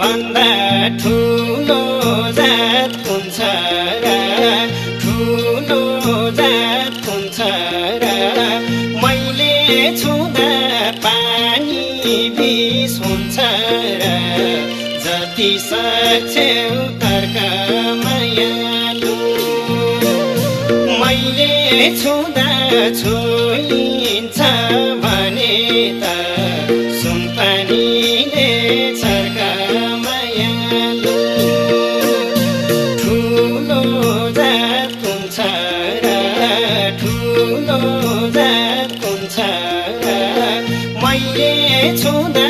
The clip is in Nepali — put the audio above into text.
भन्दा ठुलो जात हुन्छ र ठुलो जात हुन्छ र मैले छुँदा पानी बिस हुन्छ र जति सक्छौ तर्क मायालु मैले छुँदा छोइन्छ भने त सुनपानीले छर्क मायालु ठुलो जात हुन्छ र ठुलो जात हुन्छ र मैले छुँदा